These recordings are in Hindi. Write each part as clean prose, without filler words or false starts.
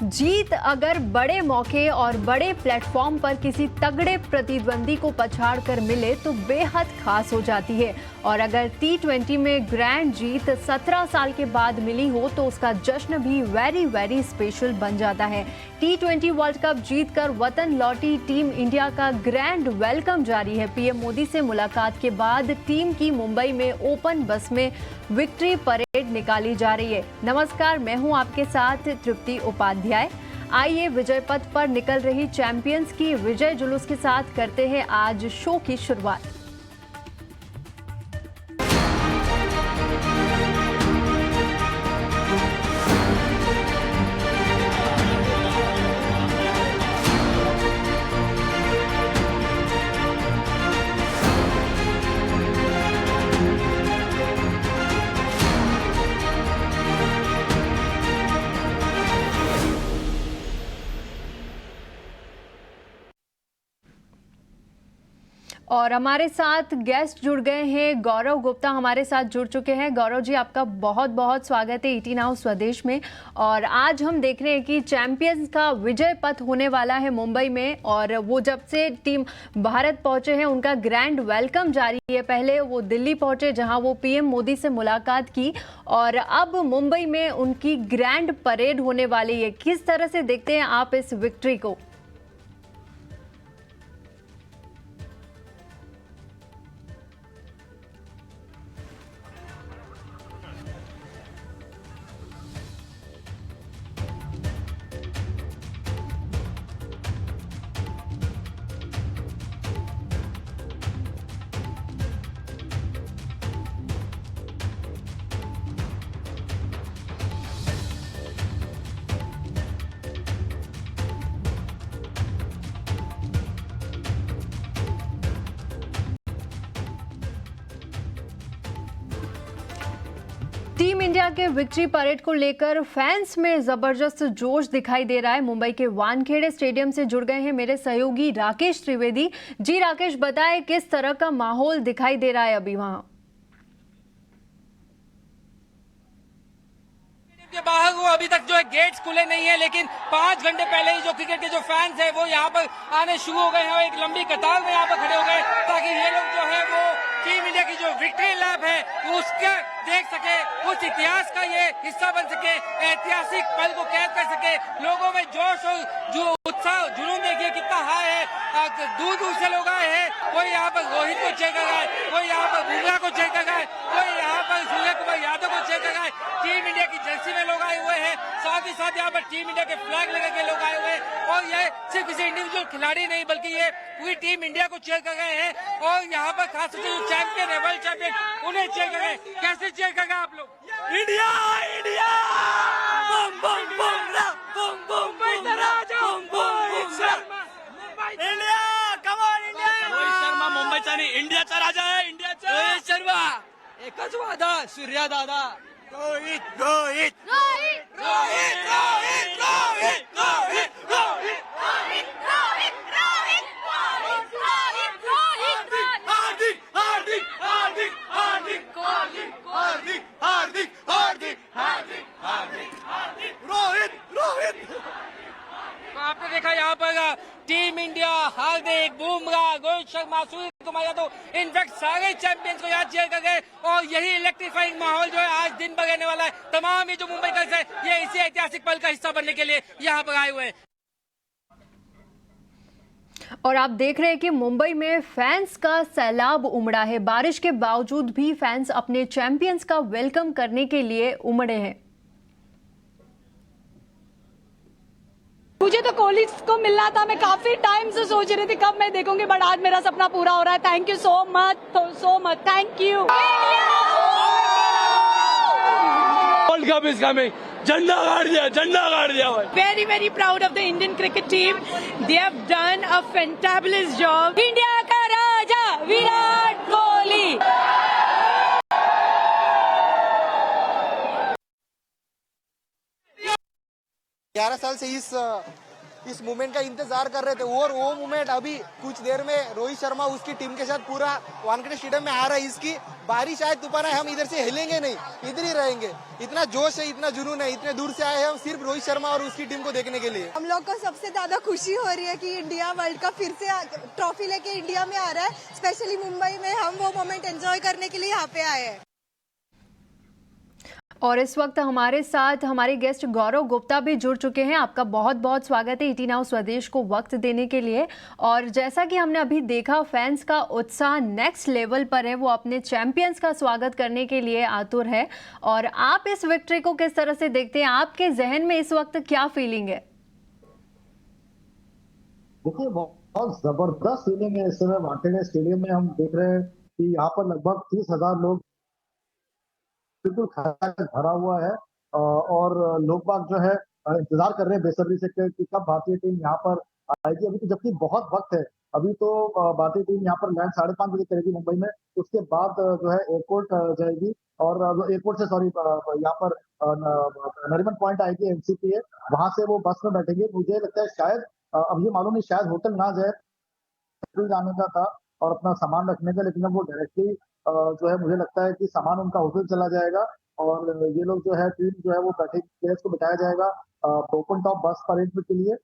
जीत अगर बड़े मौके और बड़े प्लेटफॉर्म पर किसी तगड़े प्रतिद्वंदी को पछाड़कर मिले तो बेहद खास हो जाती है। और अगर टी20 में ग्रैंड जीत 17 साल के बाद मिली हो तो उसका जश्न भी वेरी वेरी स्पेशल बन जाता है। टी20 वर्ल्ड कप जीतकर वतन लौटी टीम इंडिया का ग्रैंड वेलकम जारी है। पीएम मोदी से मुलाकात के बाद टीम की मुंबई में ओपन बस में विक्ट्री परेड निकाली जा रही है। नमस्कार, मैं हूं आपके साथ तृप्ति उपाध्याय। आइए विजय पथ पर निकल रही चैंपियंस की विजय जुलूस के साथ करते हैं आज शो की शुरुआत। और हमारे साथ गेस्ट जुड़ गए हैं। गौरव गुप्ता हमारे साथ जुड़ चुके हैं। गौरव जी, आपका बहुत बहुत स्वागत है 18 हाउस स्वदेश में। और आज हम देख रहे हैं कि चैंपियंस का विजय पथ होने वाला है मुंबई में, और वो जब से टीम भारत पहुंचे हैं उनका ग्रैंड वेलकम जारी है। पहले वो दिल्ली पहुंचे जहां वो पीएम मोदी से मुलाकात की, और अब मुंबई में उनकी ग्रैंड परेड होने वाली है। किस तरह से देखते हैं आप इस विक्ट्री को? टीम इंडिया के विक्ट्री परेड को लेकर फैंस में जबरदस्त जोश दिखाई दे रहा है। मुंबई के वानखेड़े स्टेडियम से जुड़ गए हैं मेरे सहयोगी राकेश त्रिवेदी जी। राकेश, बताएं किस तरह का माहौल दिखाई दे रहा है अभी वहां? के बाहर वो अभी तक जो है गेट्स खुले नहीं है, लेकिन 5 घंटे पहले ही जो क्रिकेट के जो फैंस है वो यहाँ पर आने शुरू हो गए हैं और एक लंबी कतार में यहाँ पर खड़े हो गए ताकि ये लोग जो है वो टीम इंडिया की जो विक्ट्री लैप है वो उसका देख सके, उस इतिहास का ये हिस्सा बन सके, ऐतिहासिक पल को कैद कर सके। लोगों में जोश और जो उत्साह जुनून देखिए कितना हाई है। दूर दूर से लोग आए हैं। कोई यहाँ पर रोहित को चेक कर रहा है, कोई यहाँ पर बुमराह को चेक कर रहा है, कोई यहाँ पर सूर्य कुमार यादव को चेक कर रहा है। टीम इंडिया की जर्सी में लोग आए हुए हैं, साथ ही साथ यहाँ पर टीम इंडिया के फ्लैग लगा के लोग आए हुए हैं। और ये सिर्फ किसी इंडिविजुअल खिलाड़ी नहीं बल्कि ये पूरी टीम इंडिया को चेयर कर रहे हैं। और यहाँ पर खास करके जो चैंपियन है, वर्ल्ड चैंपियन, उन्हें चेयर कर रहे हैं। कैसे चेयर कर रहे हैं आप लोग? India India bomb bomb bomb bomb bomb bomb bomb India, come on India. Rohit Sharma मुंबईचा आणि इंडियाचा राजा आहे, इंडियाचा रोहित शर्मा एकच वादा, सूर्या दादा रोहित रोहित रोहित रोहित रोहित रोहित रोहित रोहित हार्दिक हार्दिक हार्दिक हार्दिक हार्दिक हार्दिक हार्दिक हार्दिक हार्दिक हार्दिक रोहित रोहित। तो आपने देखा यहाँ पर टीम इंडिया, हार्दिक, बुमराह, रोहित शर्मा, सूर्य कुमार यादव, इनफैक्ट सारे चैंपियंस को यहाँ चेयर कर गए। और यही इलेक्ट्रीफाइंग माहौल जो है आज दिन भर रहने वाला है। तमाम ये जो मुंबई का है ये इसी ऐतिहासिक पल का हिस्सा बनने के लिए यहाँ पर आए हुए हैं। और आप देख रहे हैं कि मुंबई में फैंस का सैलाब उमड़ा है। बारिश के बावजूद भी फैंस अपने चैंपियंस का वेलकम करने के लिए उमड़े हैं। मुझे तो कोहली को मिलना था, मैं काफी टाइम से सोच रही थी कब मैं देखूंगी, बट आज मेरा सपना पूरा हो रहा है। Thank you so much, thank you. World cup is coming, झंडा गाड़ दिया भाई। Very very proud of the Indian cricket team, they have done a fantabulous job. India का राजा विराट कोहली। 11 साल से इस इस मोमेंट का इंतजार कर रहे थे और वो मोमेंट अभी कुछ देर में रोहित शर्मा उसकी टीम के साथ पूरा वानखेड़े स्टेडियम में आ रहा है। इसकी बारिश आए तूफान है, हम इधर से हिलेंगे नहीं, इधर ही रहेंगे। इतना जोश है, इतना जुनून है, इतने दूर से आए हैं हम सिर्फ रोहित शर्मा और उसकी टीम को देखने के लिए। हम लोग को सबसे ज्यादा खुशी हो रही है कि इंडिया वर्ल्ड कप फिर से ट्रॉफी लेके इंडिया में आ रहा है। स्पेशली मुंबई में हम वो मोमेंट एंजॉय करने के लिए यहाँ पे आए हैं। और इस वक्त हमारे साथ हमारे गेस्ट गौरव गुप्ता भी जुड़ चुके हैं। आपका बहुत बहुत स्वागत है ईटी नाउ स्वदेश को वक्त देने के लिए। और जैसा कि हमने अभी देखा, फैंस का उत्साह नेक्स्ट लेवल पर है, वो अपने चैंपियंस का स्वागत करने के लिए आतुर है। और आप इस विक्ट्री को किस तरह से देखते हैं? आपके जहन में इस वक्त क्या फीलिंग है? देखिए, बहुत जबरदस्त फीलिंग है इस समय वानखेड़े स्टेडियम में। हम देख रहे हैं कि यहाँ पर लगभग 30,000 लोग बिल्कुल खचाखच भरा हुआ है और लोग बाग जो है इंतजार कर रहे हैं बेसब्री से कि कब भारतीय टीम यहाँ पर आएगी। अभी तो जबकि बहुत वक्त है, अभी तो भारतीय टीम यहाँ पर लैंड 5:30 बजे करेगी मुंबई में। उसके बाद जो है एयरपोर्ट जाएगी और एयरपोर्ट से सॉरी यहाँ पर नरीमन पॉइंट आएगी, एनसीपीए, वहां से वो बस में बैठेंगे। मुझे लगता है शायद अब ये मालूम नहीं, शायद होटल ना जाए, जाने का था और अपना सामान रखने का, लेकिन अब वो डायरेक्टली जो है मुझे लगता है कि सामान उनका होटल चला जाएगा और ये लोग जो है टीम जो है वो बैठे प्लेयर्स को बिठाया जाएगा ओपन टॉप बस परेड के लिए।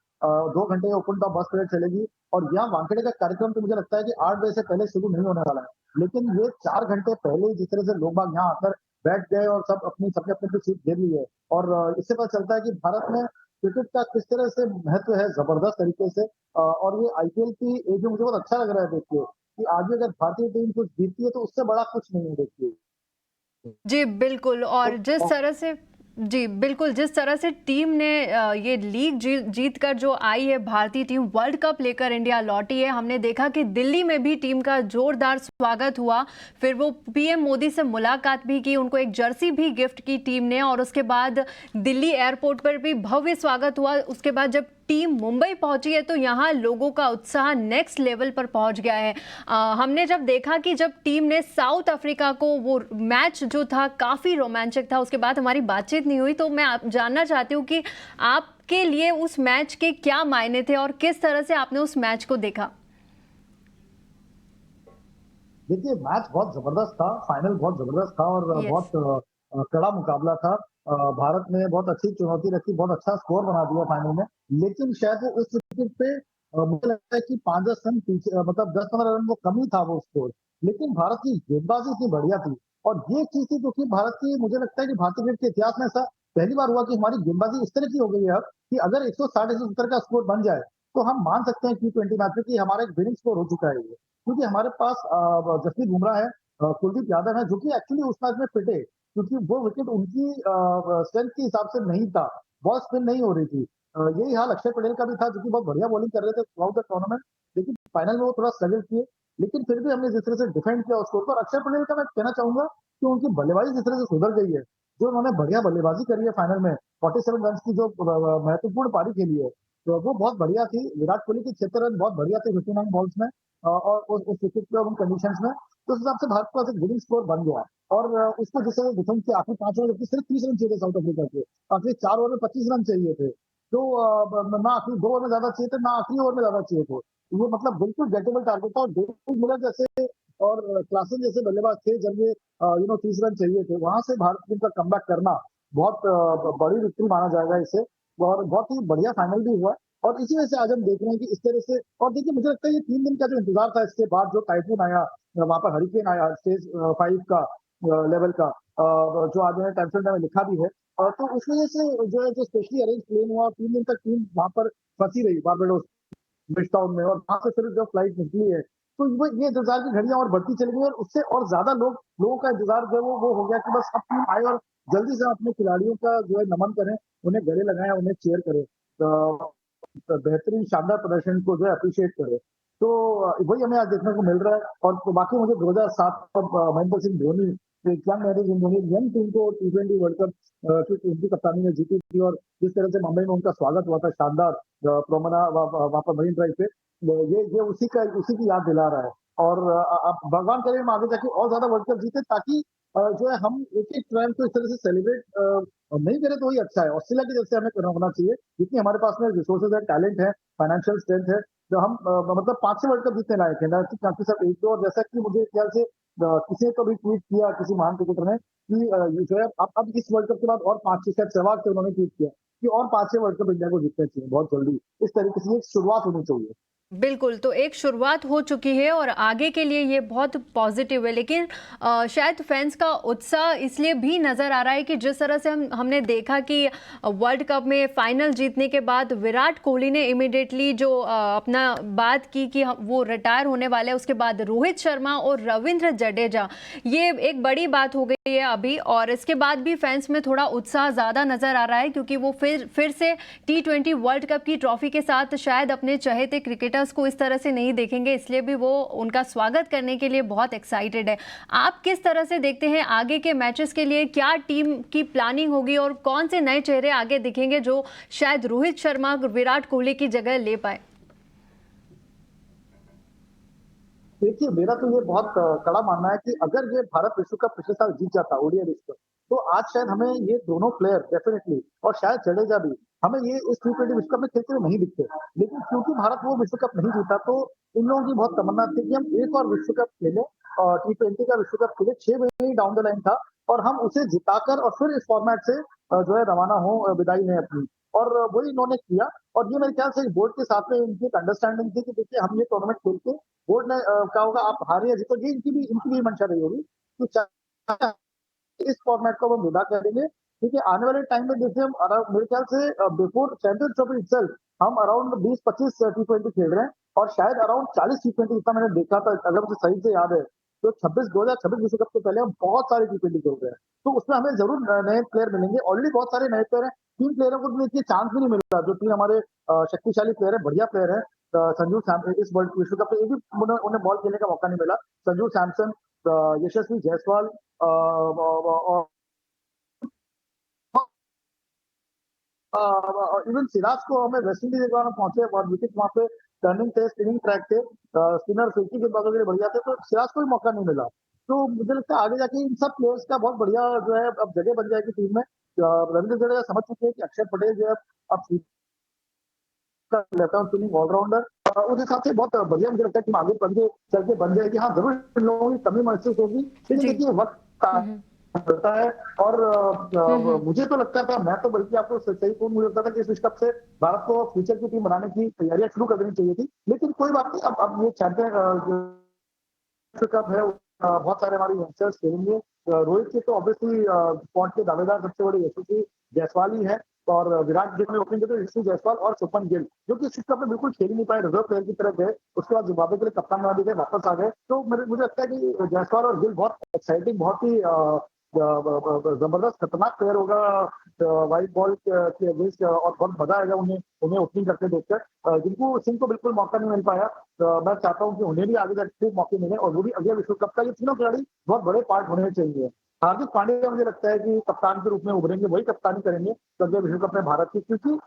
2 घंटे ओपन टॉप बस परेड चलेगी और यहाँ वानखेड़े का कार्यक्रम तो मुझे लगता है कि 8 बजे से पहले शुरू नहीं होने वाला है, लेकिन ये 4 घंटे पहले जिस तरह से लोग बाग यहाँ आकर बैठ गए और सब अपनी अपनी सीट घेर ली है। और इससे पता चलता है कि भारत में क्रिकेट का किस तरह से महत्व है जबरदस्त तरीके से। और ये आईपीएल की एक जो मुझे बहुत अच्छा लग रहा है देखिए कि आगे अगर भारतीय टीम कुछ जीतती है तो उससे बड़ा कुछ नहीं है देखिए। जी बिल्कुल। और जिस तरह से जिस तरह से टीम ने ये लीग जीत कर जो आई है, भारतीय टीम वर्ल्ड कप लेकर इंडिया लौटी है। हमने देखा कि दिल्ली में भी टीम का जोरदार स्वागत हुआ, फिर वो पीएम मोदी से मुलाकात भी की, उनको एक जर्सी भी गिफ्ट की टीम ने, और उसके बाद दिल्ली एयरपोर्ट पर भी भव्य स्वागत हुआ। उसके बाद जब टीम मुंबई पहुंची है तो यहाँ लोगों का उत्साह नेक्स्ट लेवल पर पहुंच गया है। हमने जब देखा कि जब टीम ने साउथ अफ्रीका को, वो मैच जो था काफ़ी रोमांचक था, उसके बाद हमारी बातचीत नहीं हुई, तो मैं जानना चाहती हूँ कि आपके लिए उस मैच के क्या मायने थे और किस तरह से आपने उस मैच को देखा? देखिए, मैच बहुत जबरदस्त था, फाइनल बहुत जबरदस्त था और बहुत कड़ा मुकाबला था। भारत ने बहुत अच्छी चुनौती रखी, बहुत अच्छा स्कोर बना दिया फाइनल में, लेकिन शायद वो उस विकेट पे मुझे लगता है कि 5-10 रन पीछे, मतलब 10-15 रन वो कमी था वो स्कोर, लेकिन भारत की गेंदबाजी इतनी बढ़िया थी। और ये चीज थी जो कि भारत की, मुझे लगता है कि भारतीय क्रिकेट के इतिहास में ऐसा पहली बार हुआ कि हमारी गेंदबाजी इस तरह की हो गई है अब कि अगर 160-170 का स्कोर बन जाए तो हम मान सकते हैं T20 मैच में कि हमारा एक विनिंग स्कोर हो चुका है ये। क्योंकि हमारे पास जसप्रीत बुमराह है, कुलदीप यादव है, जो कि एक्चुअली उस मैच में फिटे, क्योंकि वो विकेट उनकी स्ट्रेंथ के हिसाब से नहीं था, बॉल स्पिन नहीं हो रही थी। यही हाल अक्षर पटेल का भी था, जो कि बहुत बढ़िया बॉलिंग कर रहे थे थ्रू आउट द टूर्नामेंट, लेकिन फाइनल में वो थोड़ा स्ट्रगल किए, लेकिन फिर भी हमने जिस तरह से डिफेंड किया उसको। और अक्षर पटेल का मैं कहना चाहूंगा कि उनकी बल्लेबाजी जिस तरह से सुधर गई है, जो उन्होंने बढ़िया बल्लेबाजी करी है फाइनल में, 47 रन की जो महत्वपूर्ण पारी खेली है, तो वो बहुत बढ़िया थी। विराट कोहली के 76 रन बहुत बढ़िया थे 59 बॉल्स में और उस विकेट पे उन कंडीशंस में, तो उस हिसाब से भारत के पास एक विनिंग स्कोर बन गया। और उसको जिस तरह डिफेंस के आखिरी 5 ओवर, जबकि सिर्फ 30 रन चाहिए थे साउथ अफ्रीका के, आखिरी 4 ओवर में 25 रन चाहिए थे, तो ना आखिरी 2 ओवर में ज्यादा चाहिए थे, ना आखिरी ओवर में ज्यादा चाहिए थे। वो मतलब बिल्कुल गेटेबल टारगेट था। और डेविड मिलर जैसे और क्लासन जैसे बल्लेबाज थे, जब ये 30 रन चाहिए थे, वहां से भारत टीम का कमबैक करना बहुत बड़ी विक्ट्री माना जाएगा इसे, और बहुत ही बढ़िया फाइनल भी हुआ। और इसी वजह से आज हम देख रहे हैं कि इस तरह से, और देखिए मुझे लगता है ये 3 दिन का जो इंतजार था, इसके बाद जो टाइफून आया, वहां पर हरिकेन आया स्टेज 5 का लेवल का, जो आज मैंने टाइम्स में लिखा भी है, तो उस वजह से जो है जो स्पेशली अरेंज प्लेन हुआ, 3 दिन तक टीम वहां पर फंसी रही बारबाडोस ब्रिजटाउन में, और वहां से फिर जब फ्लाइट निकली है तो ये इंतजार की घड़ियां और बढ़ती चली गई, और उससे और ज्यादा लोगों का इंतजार जो वो हो गया कि बस अब टीम आए और जल्दी से अपने खिलाड़ियों का जो है नमन करें, उन्हें गले लगाएं, उन्हें चेयर करें, बेहतरीन शानदार प्रदर्शन को जो है अप्रिशिएट करें। तो वही हमें आज देखने को मिल रहा है। और तो बाकी मुझे 2007 तक महेंद्र सिंह धोनी, यंग टीम को T20 वर्ल्ड कप की उनकी कप्तानी में जीती थी, और जिस तरह से मुंबई में उनका स्वागत हुआ था शानदार प्रोमना वहां पर मरीन ड्राइव पे, ये उसी की याद दिला रहा है। और अब भगवान करे हम आगे जाके और ज्यादा वर्ल्ड कप जीते, ताकि जो है हम एक-एक ट्रायल को इस तरह से सेलिब्रेट नहीं करें तो वही अच्छा है। ऑस्ट्रेलिया की जैसे हमें करना होना चाहिए, जितनी हमारे पास में रिसोर्सेज है, टैलेंट है, फाइनेंशियल स्ट्रेंथ है, जो हम मतलब 5-6 वर्ल्ड कप जीतने लायक है, ना कि सिर्फ 1-2। और जैसा कि मुझे ख्याल से किसी ने तो भी ट्वीट किया किसी महान क्रिकेटर ने कि ये जो है अब इस वर्ल्ड कप के बाद और 5-6 शायद सहवाग से उन्होंने ट्वीट किया कि और 5-6 वर्ल्ड कप इंडिया को जीतने चाहिए बहुत जल्दी। इस तरीके से एक शुरुआत होनी चाहिए। बिल्कुल, तो एक शुरुआत हो चुकी है और आगे के लिए ये बहुत पॉजिटिव है, लेकिन शायद फैंस का उत्साह इसलिए भी नज़र आ रहा है कि जिस तरह से हमने देखा कि वर्ल्ड कप में फाइनल जीतने के बाद विराट कोहली ने इमीडिएटली जो अपना बात की कि वो रिटायर होने वाले हैं, उसके बाद रोहित शर्मा और रविंद्र जडेजा, ये एक बड़ी बात हो गई है अभी। और इसके बाद भी फैंस में थोड़ा उत्साह ज़्यादा नज़र आ रहा है क्योंकि वो फिर से T20 वर्ल्ड कप की ट्रॉफी के साथ शायद अपने चहेते क्रिकेटर्स को इस तरह से नहीं देखेंगे, इसलिए भी वो उनका स्वागत करने के लिए बहुत एक्साइटेड है। आप किस तरह से देखते हैं आगे के मैचेस के लिए, क्या टीम की प्लानिंग होगी और कौन से नए चेहरे आगे दिखेंगे जो शायद रोहित शर्मा विराट कोहली की जगह ले पाए? देखिए, मेरा तो ये बहुत कड़ा मानना है कि अगर ये भारत विश्व कप पिछले साल जीत जाता, ओडीआई विश्व कप, तो आज शायद हमें ये दोनों प्लेयर डेफिनेटली और शायद जडेजा भी हमें ये इस T20 विश्व कप में खेलते हुए नहीं दिखते। लेकिन क्योंकि भारत वो विश्व कप नहीं जीता, तो इन लोगों की बहुत तमन्ना थी कि हम एक और विश्व कप खेलें और T20 का विश्व कप खेले। 6 महीने डाउन द लाइन था और हम उसे जिताकर और फिर इस फॉर्मेट से जो है रवाना हो विदाई में अपनी। और वही इन्होंने किया और ये मेरे ख्याल से बोर्ड के साथ में इनकी एक अंडरस्टैंडिंग थी कि देखिए हम ये टूर्नामेंट खेल के बोर्ड ने क्या होगा आप हारे या जीतो, ये इनकी भी मंशा रही होगी कि चाहे इस फॉर्मेट को हम विदा करेंगे। क्योंकि आने वाले टाइम में देखिए हम मेरे ख्याल से बिफोर चैंपियंस ट्रॉफी इटसेल्फ हम अराउंड 20-25 T20 खेल रहे हैं और शायद अराउंड 40 T20 इतना मैंने देखा था, अगर मुझे सही से याद है तो 2026 विश्व कप से पहले हम बहुत सारे T20 खेल रहे हैं। तो उसमें हमें जरूर नए प्लेयर मिलेंगे। ऑलरेडी बहुत सारे नए प्लेयर हैं, 3 प्लेयरों को देखिए चांस भी नहीं मिल रहा, जो 3 हमारे शक्तिशाली प्लेयर है, बढ़िया प्लेयर है। संजू सैमसन इस वर्ल्ड विश्व कप में एक भी उन्हें बॉल खेलने का मौका नहीं मिला। संजू सैमसन, यशस्वी जायसवाल और इवन सिराज को हमें वेस्ट इंडीज एक बार हम पहुंचे और विकेट वहां पे टर्निंग थे, स्पिनिंग ट्रैक थे, स्पिनर फिफ्टी के बाद बढ़िया थे, तो सिराज को भी मौका नहीं मिला। तो मुझे लगता है आगे जाके इन सब प्लेयर्स का बहुत बढ़िया जो है अब जगह बन जाएगी टीम में। रविंद्र जडेजा समझ चुके हैं कि अक्षर पटेल जो है अब लेता हूँ स्पिनिंग ऑलराउंडर, उस हिसाब से बहुत बढ़िया मुझे लगता है टीम आगे चल के बन जाएगी। हाँ जरूर इन लोगों की कमी महसूस होगी, लेकिन देखिए वक्त होता है और मुझे तो लगता था, मैं तो बल्कि आपको सही कहूं, मुझे लगता था कि इस विश्व कप से भारत को फ्यूचर की टीम बनाने की तैयारियां शुरू कर देनी चाहिए थी। लेकिन कोई बात नहीं, अब ये चैंपियन विश्व कप है, बहुत सारे हमारे यंगस्टर्स खेलेंगे। रोहित के तो ऑब्वियसली स्पॉट के दावेदार सबसे बड़े यशस्वी जायसवाल ही है और विराट जिसमें ओपनिंग करते यशस्वी जायसवाल और शुभमन गिल, जो कि इस विश्व कप में बिल्कुल खेल ही नहीं पाए, रिजर्व प्लेयर की तरह गए, उसके बाद जिम्बाब्वे के लिए कप्तान बना दिए, वापस आ गए। तो मुझे लगता है कि जायसवाल और गिल बहुत एक्साइटिंग, बहुत ही जबरदस्त खतरनाक प्लेयर होगा वाइट बॉल के अगेंस्ट और बहुत मजा आएगा उन्हें ओपनिंग करते देखकर। जिनको सिंह को बिल्कुल मौका नहीं मिल पाया, मैं चाहता हूं कि उन्हें भी आगे जाकर मौके मिले और वो भी अगले विश्व कप का ये तीनों खिलाड़ी बहुत बड़े पार्ट होने चाहिए। हार्दिक पांड्या मुझे लगता है कि कप्तान के रूप में उभरेंगे, वही कप्तानी करेंगे अगले विश्व कप में भारत की, क्योंकि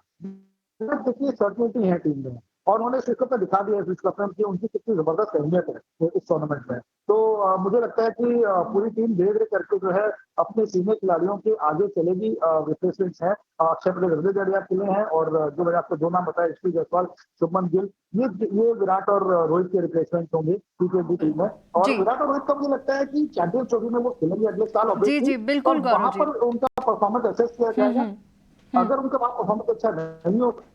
देखिए सर्टिनिटी है टीम में और उन्होंने विश्व कप में दिखा दिया विश्व कप में कि उनकी कितनी जबरदस्त अहमियत है इस टूर्नामेंट में। तो मुझे लगता है कि पूरी टीम धीरे धीरे करके जो है अपने सीनियर खिलाड़ियों के आगे चलेगी। रिप्लेसमेंट्स हैं, अक्षर पटेल, रविंद्र जडेजा खेले हैं और जो मैंने आपको दो नाम बताया, यशस्वी जायसवाल, शुभमन गिल, ये विराट और रोहित के रिप्लेसमेंट होंगे T20 टीम में। और विराट और रोहित का मुझे लगता है कि चैंपियंस ट्रॉफी में वो खेलेंगे अगले साल, जी बिल्कुल, वहां पर उनका परफॉर्मेंस असेस किया जाएगा। अगर उनका वहां परफॉर्मेंस अच्छा नहीं होता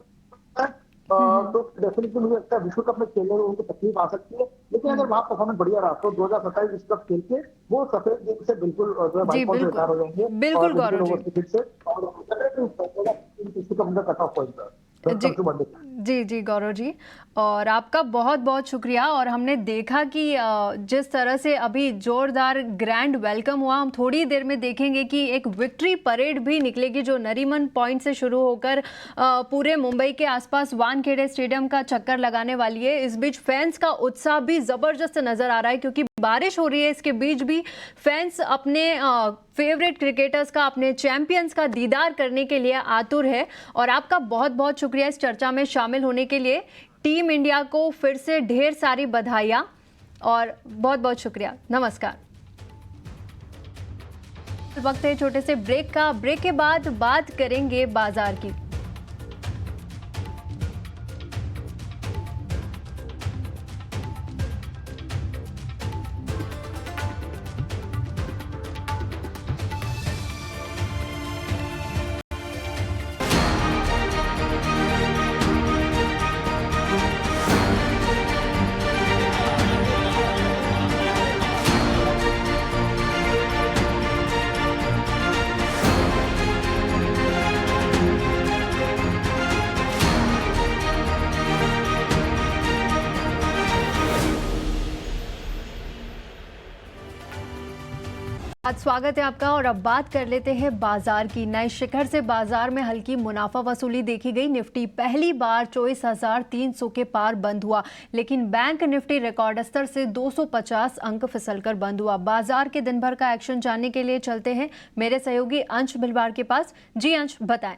तो डेफिनेटली मुझे लगता है विश्व कप में खेलने में उनको तकलीफ आ सकती है। लेकिन अगर वहां परफॉर्मेंस बढ़िया रहा तो 2027 विश्व कप खेल के वो सफेद गेंद से बिल्कुल जो है वाइट बॉल से रिटायर हो जाएंगे। बिल्कुल गौरव विश्व कप का कट ऑफ पॉइंट जी गौरव जी, और आपका बहुत बहुत शुक्रिया। और हमने देखा कि जिस तरह से अभी जोरदार ग्रैंड वेलकम हुआ, हम थोड़ी देर में देखेंगे कि एक विक्ट्री परेड भी निकलेगी जो नरीमन पॉइंट से शुरू होकर पूरे मुंबई के आसपास वानखेड़े स्टेडियम का चक्कर लगाने वाली है। इस बीच फैंस का उत्साह भी ज़बरदस्त नज़र आ रहा है क्योंकि बारिश हो रही है, इसके बीच भी फैंस अपने फेवरेट क्रिकेटर्स का, अपने चैंपियंस का दीदार करने के लिए आतुर है। और आपका बहुत बहुत शुक्रिया इस चर्चा में शामिल होने के लिए। टीम इंडिया को फिर से ढेर सारी बधाइयाँ और बहुत बहुत शुक्रिया। नमस्कार। वक्त है छोटे से ब्रेक का। ब्रेक के बाद बात करेंगे बाजार की। आज स्वागत है आपका और अब बात कर लेते हैं बाजार की। नए शिखर से बाजार में हल्की मुनाफा वसूली देखी गई। निफ्टी पहली बार 24,300 के पार बंद हुआ, लेकिन बैंक निफ्टी रिकॉर्ड स्तर से 250 अंक फिसलकर बंद हुआ। बाजार के दिन भर का एक्शन जानने के लिए चलते हैं मेरे सहयोगी अंश भिलवाड़ के पास। जी अंश, बताएं।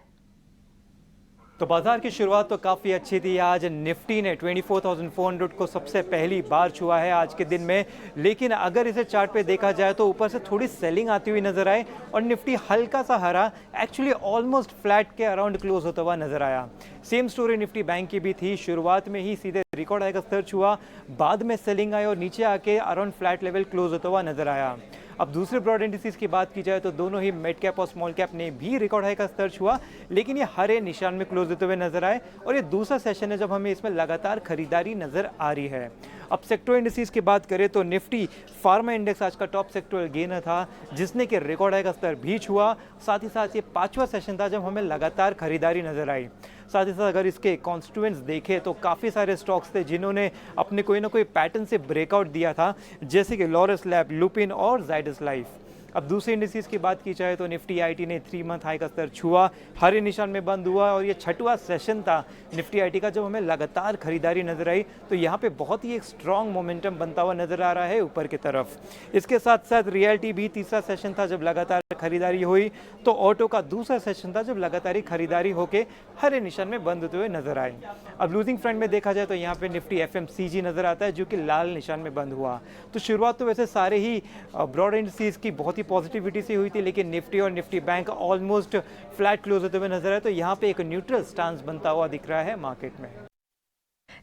तो बाजार की शुरुआत तो काफ़ी अच्छी थी। आज निफ्टी ने 24,400 को सबसे पहली बार छुआ है आज के दिन में, लेकिन अगर इसे चार्ट पे देखा जाए तो ऊपर से थोड़ी सेलिंग आती हुई नजर आए और निफ्टी हल्का सा हरा, एक्चुअली ऑलमोस्ट फ्लैट के अराउंड क्लोज होता हुआ नजर आया। सेम स्टोरी निफ्टी बैंक की भी थी। शुरुआत में ही सीधे रिकॉर्ड हाई का स्तर छुआ, बाद में सेलिंग आई और नीचे आके अराउंड फ्लैट लेवल क्लोज होता हुआ नजर आया। अब दूसरे ब्रॉड इंडिसेस की बात की जाए तो दोनों ही मिड कैप और स्मॉल कैप ने भी रिकॉर्ड हाई का स्तर छुआ, लेकिन ये हरे निशान में क्लोज होते हुए नजर आए और ये दूसरा सेशन है जब हमें इसमें लगातार खरीदारी नजर आ रही है। अब सेक्टर इंडिसेस की बात करें तो निफ्टी फार्मा इंडेक्स आज का टॉप सेक्टोरल गेनर था, जिसने कि रिकॉर्ड हाई का स्तर भी छुआ। साथ ही साथ ये पांचवा सेशन था जब हमें लगातार खरीदारी नजर आई। साथ ही साथ अगर इसके कॉन्स्टिट्यूएंट्स देखें तो काफ़ी सारे स्टॉक्स थे जिन्होंने अपने कोई ना कोई पैटर्न से ब्रेकआउट दिया था, जैसे कि लॉरस लैब, लुपिन और जाइडस लाइफ। अब दूसरे इंडिसेस की बात की जाए तो निफ्टी आईटी ने 3 मंथ हाई का स्तर छुआ, हरे निशान में बंद हुआ और ये छठवां सेशन था निफ्टी आईटी का जब हमें लगातार खरीदारी नजर आई। तो यहाँ पे बहुत ही एक स्ट्रॉन्ग मोमेंटम बनता हुआ नजर आ रहा है ऊपर की तरफ। इसके साथ साथ रियल्टी भी तीसरा सेशन था जब लगातार खरीदारी हुई, तो ऑटो का दूसरा सेशन था जब लगातार खरीदारी होके हरे निशान में बंद होते हुए नजर आए। अब लूजिंग फ्रंट में देखा जाए तो यहाँ पे निफ्टी एफएमसीजी नजर आता है जो कि लाल निशान में बंद हुआ। तो शुरुआत तो वैसे सारे ही ब्रॉड इंडिसेस की बहुत ही पॉजिटिविटी से हुई थी, लेकिन निफ्टी और Nifty bank almost flat close होते हुए नजर आए। तो यहाँ पे एक न्यूट्रल स्टांस बनता हुआ दिख रहा है मार्केट में।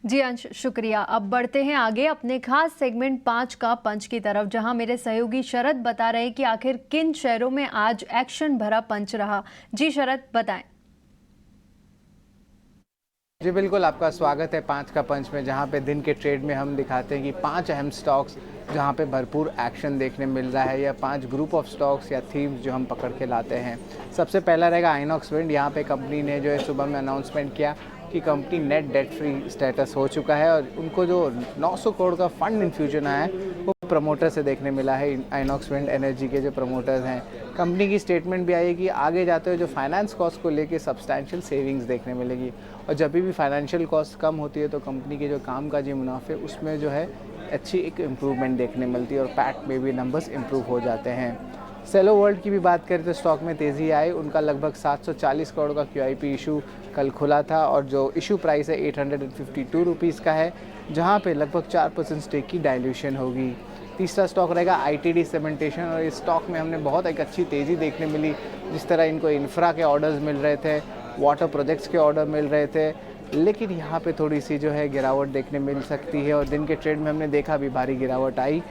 जी अंश, शुक्रिया। अब बढ़ते हैं आगे अपने खास सेगमेंट 5 का पंच की तरफ, जहां मेरे सहयोगी शरद बता रहे कि आखिर किन शेयरों में आज एक्शन भरा पंच रहा। जी शरद, बताएं। जी बिल्कुल, आपका स्वागत है 5 का पंच में, जहां पे दिन के ट्रेड में हम दिखाते हैं कि 5 अहम स्टॉक्स जहां पे भरपूर एक्शन देखने मिल रहा है, या 5 ग्रुप ऑफ स्टॉक्स या थीम्स जो हम पकड़ के लाते हैं। सबसे पहला रहेगा आइनॉक्स विंड। यहाँ पे कंपनी ने जो है सुबह में अनाउंसमेंट किया कि company net debt free status हो चुका है और उनको जो 900 करोड़ का फंड इन्फ्यूजन आया है वो प्रमोटर से देखने मिला है। आइनॉक्स विंड एनर्जी के जो प्रमोटर्स हैं, कंपनी की स्टेटमेंट भी आई है कि आगे जाते हुए जो फाइनेंस कॉस्ट को लेके सब्सटैंशियल सेविंग्स देखने मिलेगी और जब भी फाइनेंशियल कॉस्ट कम होती है तो कंपनी के जो कामकाजी मुनाफे उसमें जो है अच्छी एक इम्प्रूवमेंट देखने मिलती है और पैट में भी नंबर्स इम्प्रूव हो जाते हैं। सेलो वर्ल्ड की भी बात करें तो स्टॉक में तेज़ी आई। उनका लगभग 740 करोड़ का QIP इशू कल खुला था और जो इशू प्राइस है 852 रुपीज़ का है, जहां पे लगभग 4% स्टेक की डाइल्यूशन होगी। तीसरा स्टॉक रहेगा ITD सीमेंटेशन और इस स्टॉक में हमने बहुत एक अच्छी तेज़ी देखने मिली। जिस तरह इनको इंफ्रा के ऑर्डर्स मिल रहे थे, वाटर प्रोजेक्ट्स के ऑर्डर मिल रहे थे, लेकिन यहाँ पे थोड़ी सी जो है गिरावट देखने मिल सकती है और दिन के ट्रेड में हमने देखा भी भारी गिरावट आई।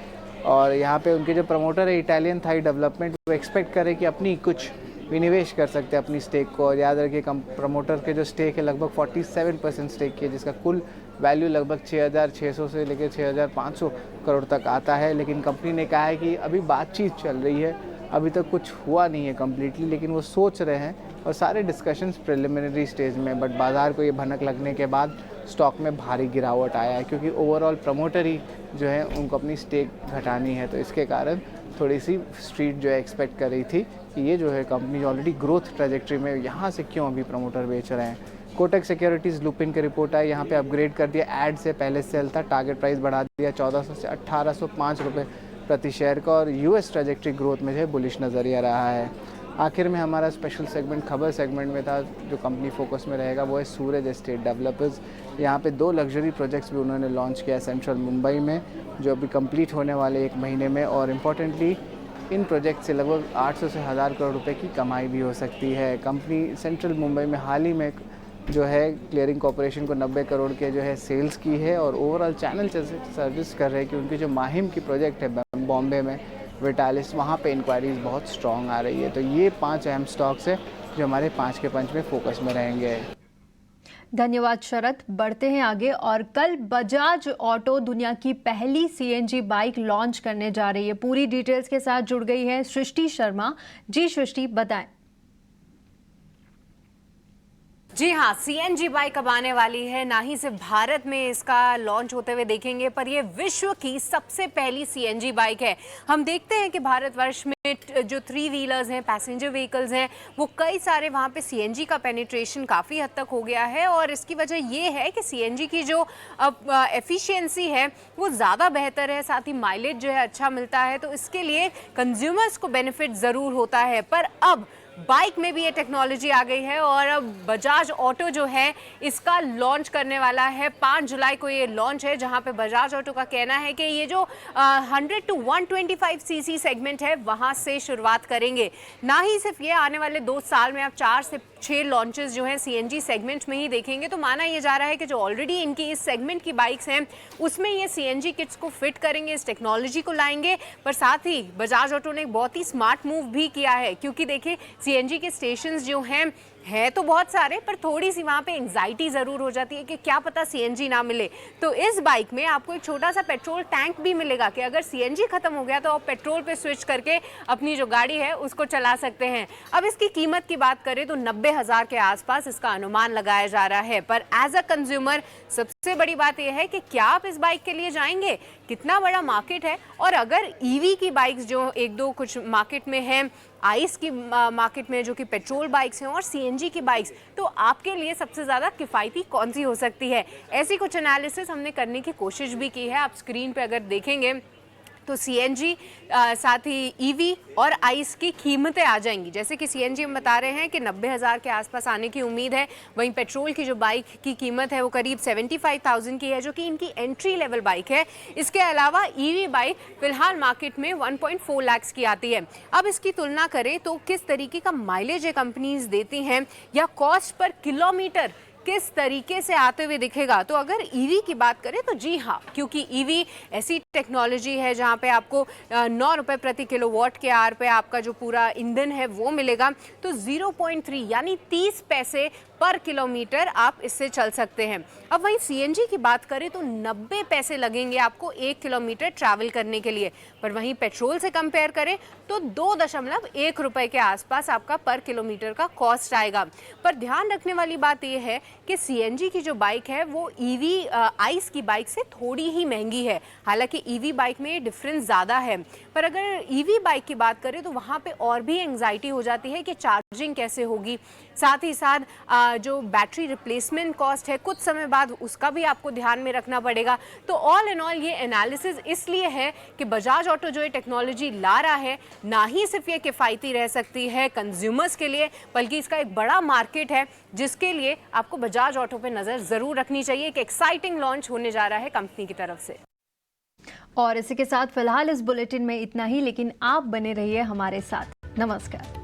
और यहाँ पे उनके जो प्रमोटर है इटालियन थाई डेवलपमेंट, वो एक्सपेक्ट करें कि अपनी कुछ विनिवेश कर सकते हैं अपनी स्टेक को। और याद रखिए प्रमोटर के जो स्टेक है लगभग 47% स्टेक की है, जिसका कुल वैल्यू लगभग 6,600 से लेकर 6,500 करोड़ तक आता है। लेकिन कंपनी ने कहा है कि अभी बातचीत चल रही है, अभी तक कुछ हुआ नहीं है कम्प्लीटली, लेकिन वो सोच रहे हैं और सारे डिस्कशंस प्रिलिमिनरी स्टेज में। बट बाज़ार को ये भनक लगने के बाद स्टॉक में भारी गिरावट आया है, क्योंकि ओवरऑल प्रमोटर ही जो है उनको अपनी स्टेक घटानी है। तो इसके कारण थोड़ी सी स्ट्रीट जो है एक्सपेक्ट कर रही थी कि ये जो है कंपनी ऑलरेडी ग्रोथ ट्रेजेक्ट्री में, यहाँ से क्यों अभी प्रमोटर बेच रहे हैं। कोटक सिक्योरिटीज़ लुपिन की रिपोर्ट आई, यहाँ पे अपग्रेड कर दिया। ऐड से पहले सेल था, टारगेट प्राइस बढ़ा दिया 1400 से 1805 रुपये प्रति शेयर का और US ट्रेजेक्ट्री ग्रोथ में जो है बुलिश नज़रिया रहा है। आखिर में हमारा स्पेशल सेगमेंट खबर सेगमेंट में था, जो कंपनी फोकस में रहेगा वो है सूरज एस्टेट डेवलपर्स। यहाँ पे 2 लग्जरी प्रोजेक्ट्स भी उन्होंने लॉन्च किया सेंट्रल मुंबई में, जो अभी कंप्लीट होने वाले 1 महीने में। और इम्पॉर्टेंटली इन प्रोजेक्ट से लगभग 800 से 1000 करोड़ रुपए की कमाई भी हो सकती है। कंपनी सेंट्रल मुंबई में हाल ही में जो है क्लियरिंग कॉर्पोरेशन को 90 करोड़ के जो है सेल्स की है और ओवरऑल चैनल सर्विस कर रहे हैं कि उनकी जो माहिम की प्रोजेक्ट है बॉम्बे में विटालिस, वहाँ पे इंक्वायरीज बहुत स्ट्रॉन्ग आ रही है। तो ये 5 अहम स्टॉक्स है जो हमारे 5 के पंच में फोकस में रहेंगे। धन्यवाद शरद। बढ़ते हैं आगे और कल बजाज ऑटो दुनिया की पहली सीएनजी बाइक लॉन्च करने जा रही है। पूरी डिटेल्स के साथ जुड़ गई है सृष्टि शर्मा। जी सृष्टि, बताएं। जी हाँ, सीएनजी बाइक अब आने वाली है। ना ही सिर्फ भारत में इसका लॉन्च होते हुए देखेंगे, पर ये विश्व की सबसे पहली सीएनजी बाइक है। हम देखते हैं कि भारतवर्ष में जो 3 व्हीलर्स हैं, पैसेंजर व्हीकल्स हैं, वो कई सारे वहाँ पे सीएनजी का पेनिट्रेशन काफ़ी हद तक हो गया है और इसकी वजह ये है कि सीएनजी की जो अब एफिशिएंसी है वो ज़्यादा बेहतर है, साथ ही माइलेज जो है अच्छा मिलता है। तो इसके लिए कंज्यूमर्स को बेनिफिट ज़रूर होता है। पर अब बाइक में भी ये टेक्नोलॉजी आ गई है और अब बजाज ऑटो जो है इसका लॉन्च करने वाला है। 5 जुलाई को ये लॉन्च है, जहां पे बजाज ऑटो का कहना है कि ये जो 100 to 125 सीसी सेगमेंट है वहां से शुरुआत करेंगे। ना ही सिर्फ ये, आने वाले 2 साल में आप 4 से 6 लॉन्चेस जो हैं सीएनजी सेगमेंट में ही देखेंगे। तो माना ये जा रहा है कि जो ऑलरेडी इनकी इस सेगमेंट की बाइक्स हैं उसमें ये सीएनजी किट्स को फिट करेंगे, इस टेक्नोलॉजी को लाएंगे। पर साथ ही बजाज ऑटो ने एक बहुत ही स्मार्ट मूव भी किया है, क्योंकि देखिए सीएनजी के स्टेशंस जो हैं है तो बहुत सारे, पर थोड़ी सी वहाँ पे एंग्जाइटी ज़रूर हो जाती है कि क्या पता सीएनजी ना मिले। तो इस बाइक में आपको एक छोटा सा पेट्रोल टैंक भी मिलेगा कि अगर सीएनजी ख़त्म हो गया तो आप पेट्रोल पे स्विच करके अपनी जो गाड़ी है उसको चला सकते हैं। अब इसकी कीमत की बात करें तो 90,000 के आसपास इसका अनुमान लगाया जा रहा है। पर एज अ कंज्यूमर सबसे बड़ी बात यह है कि क्या आप इस बाइक के लिए जाएंगे, कितना बड़ा मार्केट है। और अगर ईवी की बाइक्स जो 1-2 कुछ मार्केट में हैं, आइस की मार्केट में जो कि पेट्रोल बाइक्स हैं और सीएनजी की बाइक्स, तो आपके लिए सबसे ज़्यादा किफ़ायती कौन सी हो सकती है, ऐसी कुछ एनालिसिस हमने करने की कोशिश भी की है। आप स्क्रीन पे अगर देखेंगे तो सीएनजी साथ ही ईवी और आइस की कीमतें आ जाएंगी। जैसे कि सीएनजी हम बता रहे हैं कि 90,000 के आसपास आने की उम्मीद है। वहीं पेट्रोल की जो बाइक की कीमत है वो करीब 75,000 की है, जो कि इनकी एंट्री लेवल बाइक है। इसके अलावा ईवी बाइक फिलहाल मार्केट में 1.4 लाख की आती है। अब इसकी तुलना करें तो किस तरीके का माइलेज ये कंपनीज देती हैं या कॉस्ट पर किलोमीटर किस तरीके से आते हुए दिखेगा। तो अगर ईवी की बात करें तो जी हाँ, क्योंकि ईवी ऐसी टेक्नोलॉजी है जहाँ पे आपको 9 रुपये प्रति किलोवाट के आर पे आपका जो पूरा ईंधन है वो मिलेगा। तो 0.3 यानी 30 पैसे पर किलोमीटर आप इससे चल सकते हैं। अब वहीं सीएनजी की बात करें तो 90 पैसे लगेंगे आपको 1 किलोमीटर ट्रैवल करने के लिए। पर वहीं पेट्रोल से कंपेयर करें तो 2.1 रुपए के आसपास आपका पर किलोमीटर का कॉस्ट आएगा। पर ध्यान रखने वाली बात यह है कि सीएनजी की जो बाइक है वो ईवी आइस की बाइक से थोड़ी ही महंगी है। हालांकि ईवी बाइक में डिफरेंस ज़्यादा है, पर अगर ईवी बाइक की बात करें तो वहाँ पे और भी एंग्जाइटी हो जाती है कि चार्जिंग कैसे होगी। साथ ही साथ जो बैटरी रिप्लेसमेंट कॉस्ट है कुछ समय बाद उसका भी आपको ध्यान में रखना पड़ेगा। तो ऑल इन ऑल ये एनालिसिस इसलिए है कि बजाज ऑटो जो ये टेक्नोलॉजी ला रहा है, ना ही सिर्फ ये किफ़ायती रह सकती है कंज्यूमर्स के लिए, बल्कि इसका एक बड़ा मार्केट है जिसके लिए आपको बजाज ऑटो पे नज़र ज़रूर रखनी चाहिए। एक एक्साइटिंग लॉन्च होने जा रहा है कंपनी की तरफ से। और इसी के साथ फिलहाल इस बुलेटिन में इतना ही, लेकिन आप बने रहिए हमारे साथ। नमस्कार।